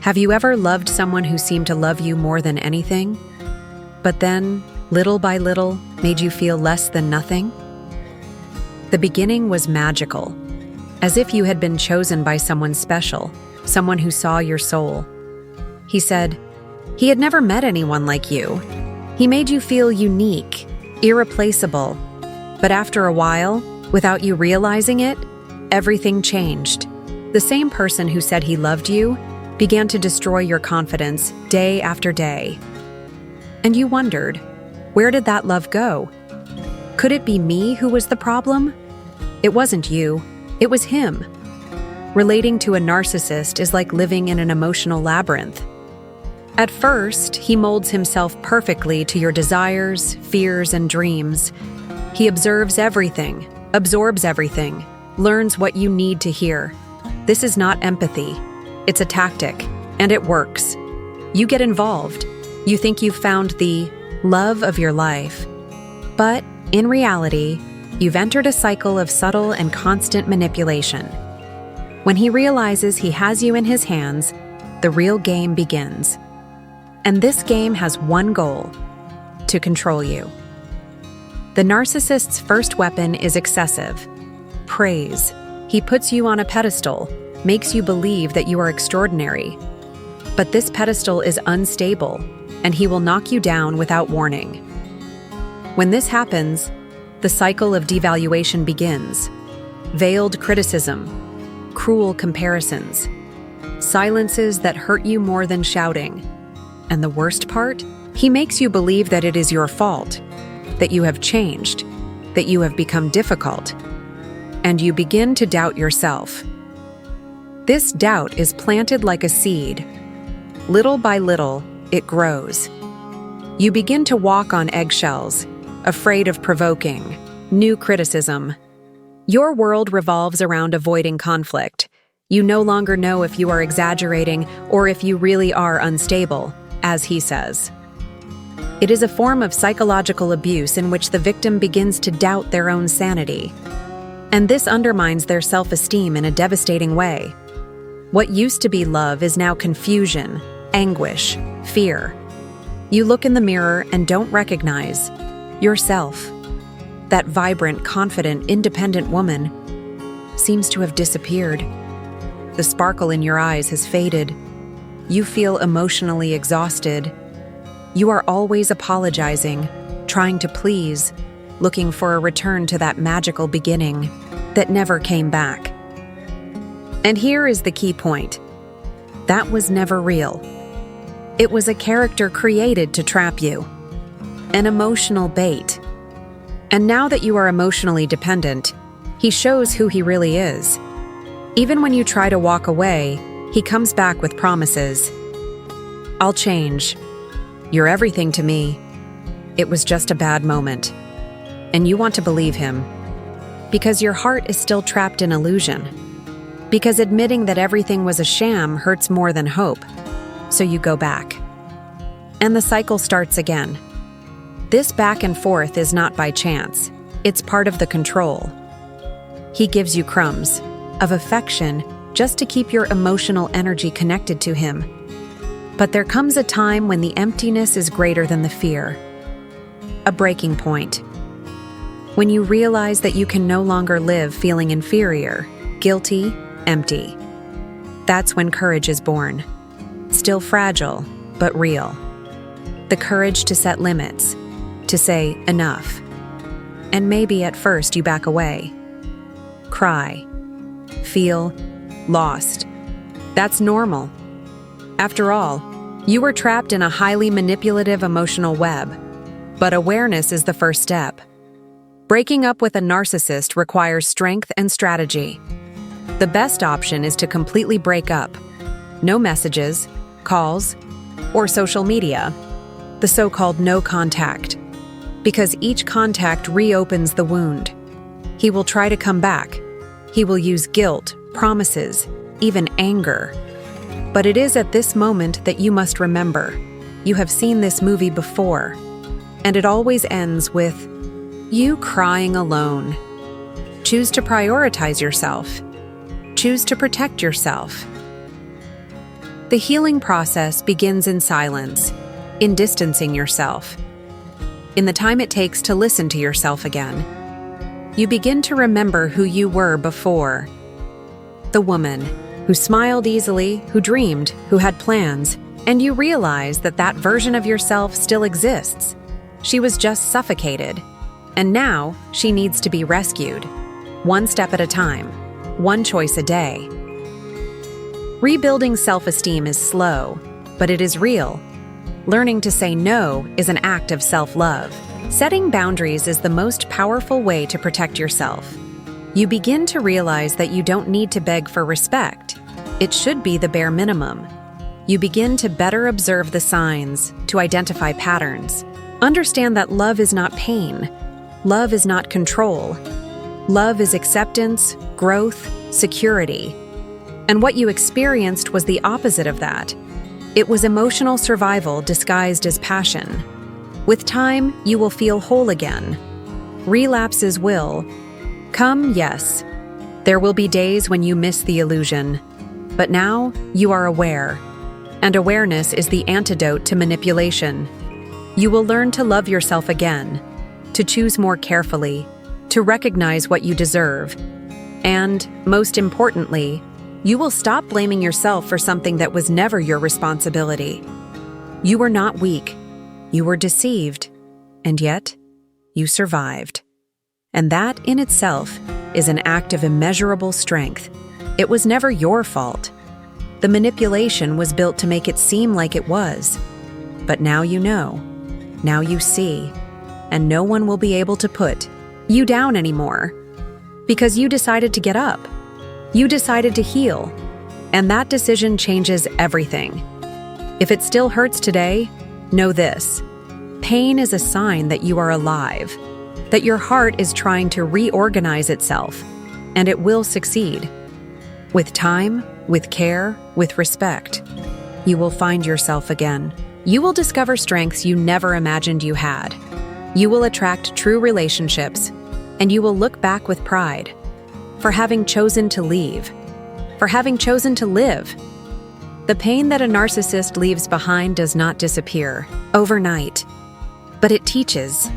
Have you ever loved someone who seemed to love you more than anything, but then, little by little, made you feel less than nothing? The beginning was magical, as if you had been chosen by someone special, someone who saw your soul. He said, he had never met anyone like you. He made you feel unique, irreplaceable. But after a while, without you realizing it, everything changed. The same person who said he loved you began to destroy your confidence day after day. And you wondered, where did that love go? Could it be me who was the problem? It wasn't you, it was him. Relating to a narcissist is like living in an emotional labyrinth. At first, he molds himself perfectly to your desires, fears, and dreams. He observes everything, absorbs everything, learns what you need to hear. This is not empathy. It's a tactic, and it works. You get involved. You think you've found the love of your life. But, in reality, you've entered a cycle of subtle and constant manipulation. When he realizes he has you in his hands, the real game begins. And this game has one goal: to control you. The narcissist's first weapon is excessive praise. He puts you on a pedestal, makes you believe that you are extraordinary. But this pedestal is unstable, and he will knock you down without warning. When this happens, the cycle of devaluation begins. Veiled criticism, cruel comparisons, silences that hurt you more than shouting. And the worst part? He makes you believe that it is your fault, that you have changed, that you have become difficult, and you begin to doubt yourself. This doubt is planted like a seed. Little by little, it grows. You begin to walk on eggshells, afraid of provoking new criticism. Your world revolves around avoiding conflict. You no longer know if you are exaggerating or if you really are unstable, as he says. It is a form of psychological abuse in which the victim begins to doubt their own sanity. And this undermines their self-esteem in a devastating way. What used to be love is now confusion, anguish, fear. You look in the mirror and don't recognize yourself. That vibrant, confident, independent woman seems to have disappeared. The sparkle in your eyes has faded. You feel emotionally exhausted. You are always apologizing, trying to please, looking for a return to that magical beginning that never came back. And here is the key point. That was never real. It was a character created to trap you. An emotional bait. And now that you are emotionally dependent, he shows who he really is. Even when you try to walk away, he comes back with promises. I'll change. You're everything to me. It was just a bad moment. And you want to believe him. Because your heart is still trapped in illusion. Because admitting that everything was a sham hurts more than hope. So you go back. And the cycle starts again. This back and forth is not by chance. It's part of the control. He gives you crumbs of affection just to keep your emotional energy connected to him. But there comes a time when the emptiness is greater than the fear. A breaking point. When you realize that you can no longer live feeling inferior, guilty, empty. That's when courage is born. Still fragile, but real. The courage to set limits, to say enough. And maybe at first you back away. Cry. Feel lost. That's normal. After all, you were trapped in a highly manipulative emotional web. But awareness is the first step. Breaking up with a narcissist requires strength and strategy. The best option is to completely break up. No messages, calls, or social media. The so-called no contact. Because each contact reopens the wound. He will try to come back. He will use guilt, promises, even anger. But it is at this moment that you must remember, you have seen this movie before, and it always ends with you crying alone. Choose to prioritize yourself. Choose to protect yourself. The healing process begins in silence, in distancing yourself, in the time it takes to listen to yourself again. You begin to remember who you were before. The woman who smiled easily, who dreamed, who had plans, and you realize that that version of yourself still exists. She was just suffocated, and now she needs to be rescued, one step at a time, one choice a day. Rebuilding self-esteem is slow, but it is real. Learning to say no is an act of self-love. Setting boundaries is the most powerful way to protect yourself. You begin to realize that you don't need to beg for respect. It should be the bare minimum. You begin to better observe the signs, to identify patterns. Understand that love is not pain. Love is not control. Love is acceptance, growth, security. And what you experienced was the opposite of that. It was emotional survival disguised as passion. With time, you will feel whole again. Relapses will come, yes. There will be days when you miss the illusion. But now, you are aware. And awareness is the antidote to manipulation. You will learn to love yourself again, to choose more carefully, to recognize what you deserve. And, most importantly, you will stop blaming yourself for something that was never your responsibility. You were not weak. You were deceived. And yet, you survived. And that, in itself, is an act of immeasurable strength. It was never your fault. The manipulation was built to make it seem like it was. But now you know. Now you see. And no one will be able to put you down anymore. Because you decided to get up. You decided to heal. And that decision changes everything. If it still hurts today, know this. Pain is a sign that you are alive, that your heart is trying to reorganize itself, and it will succeed. With time, with care, with respect, you will find yourself again. You will discover strengths you never imagined you had. You will attract true relationships, and you will look back with pride for having chosen to leave, for having chosen to live. The pain that a narcissist leaves behind does not disappear overnight, but it teaches,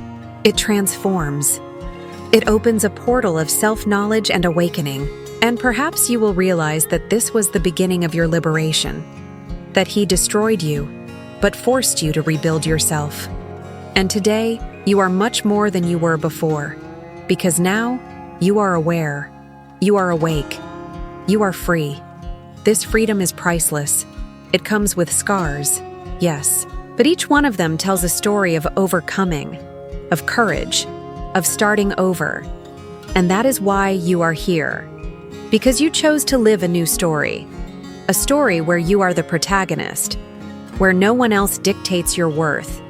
it transforms. It opens a portal of self-knowledge and awakening, and perhaps you will realize that this was the beginning of your liberation, that he destroyed you, but forced you to rebuild yourself. And today, you are much more than you were before, because now you are aware, you are awake, you are free. This freedom is priceless. It comes with scars, yes, but each one of them tells a story of overcoming, of courage, of starting over. And that is why you are here. Because you chose to live a new story. A story where you are the protagonist, where no one else dictates your worth,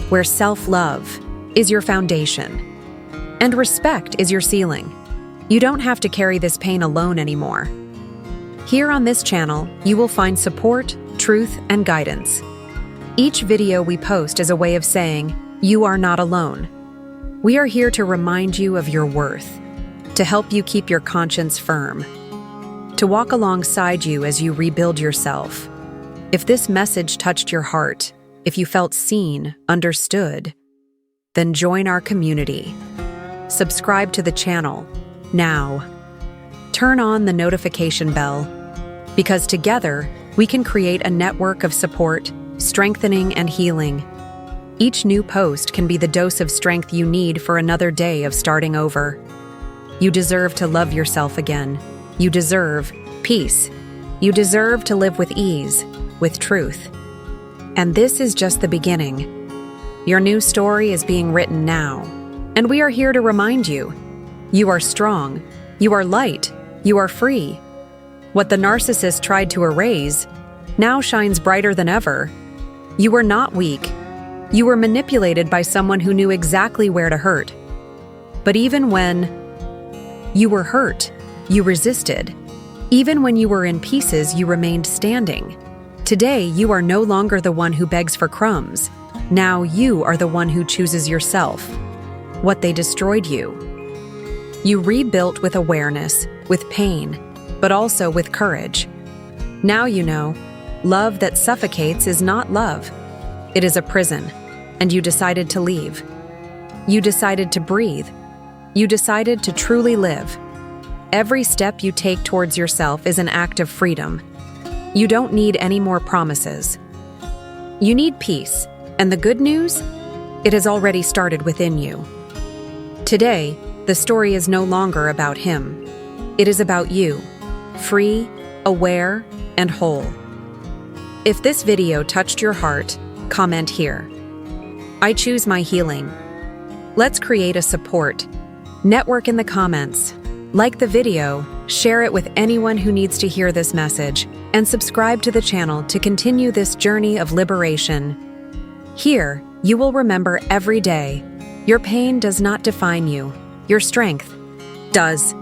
where self-love is your foundation, and respect is your ceiling. You don't have to carry this pain alone anymore. Here on this channel, you will find support, truth, and guidance. Each video we post is a way of saying, you are not alone. We are here to remind you of your worth, to help you keep your conscience firm, to walk alongside you as you rebuild yourself. If this message touched your heart, if you felt seen, understood, then join our community. Subscribe to the channel now. Turn on the notification bell, because together we can create a network of support, strengthening, and healing. Each new post can be the dose of strength you need for another day of starting over. You deserve to love yourself again. You deserve peace. You deserve to live with ease, with truth. And this is just the beginning. Your new story is being written now, and we are here to remind you. You are strong. You are light. You are free. What the narcissist tried to erase now shines brighter than ever. You were not weak. You were manipulated by someone who knew exactly where to hurt. But even when you were hurt, you resisted. Even when you were in pieces, you remained standing. Today, you are no longer the one who begs for crumbs. Now you are the one who chooses yourself. What they destroyed you. You rebuilt with awareness, with pain, but also with courage. Now you know, love that suffocates is not love. It is a prison, and you decided to leave. You decided to breathe. You decided to truly live. Every step you take towards yourself is an act of freedom. You don't need any more promises. You need peace, and the good news? It has already started within you. Today, the story is no longer about him. It is about you, free, aware, and whole. If this video touched your heart, comment here. I choose my healing. Let's create a support. Network in the comments. Like the video, share it with anyone who needs to hear this message, and subscribe to the channel to continue this journey of liberation. Here, you will remember every day, your pain does not define you. Your strength does.